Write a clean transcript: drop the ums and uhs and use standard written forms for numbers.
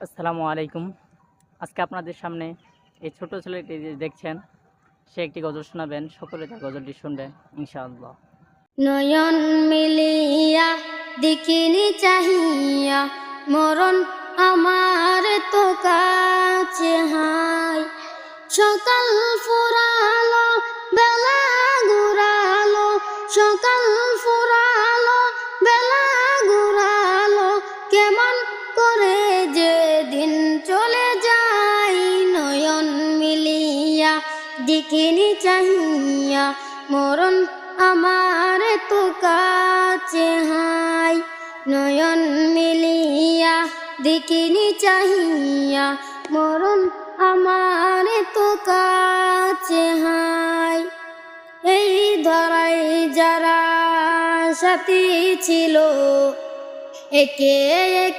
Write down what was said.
আসসালামু আলাইকুম। আজকে আপনাদের সামনে এই ছোট ছেলেটি যে দেখছেন, সে একটি গজল শোনাবেন। সকলে তার গজলটি শুনবেন ইনশাআল্লাহ। নয়ন মিলিয়া দিকিনি চাহিয়া মরণ আমার তো কাছে হাই। সকাল ফুরালো বেলা ঘুরালো, সকাল ফুরালো বেলা ঘুরালো, কেমন করে যে দিন চলে যায়। নয়ন মিলিয়া দিকিনি চাহিয়া মরণ আমার তো কাছে হাই। নয়ন মিলিয়া দিকিনি চাহিয়া মরণ আমার তো কাছে হাই। এই ধরাই যারা সাথী ছিল একে একে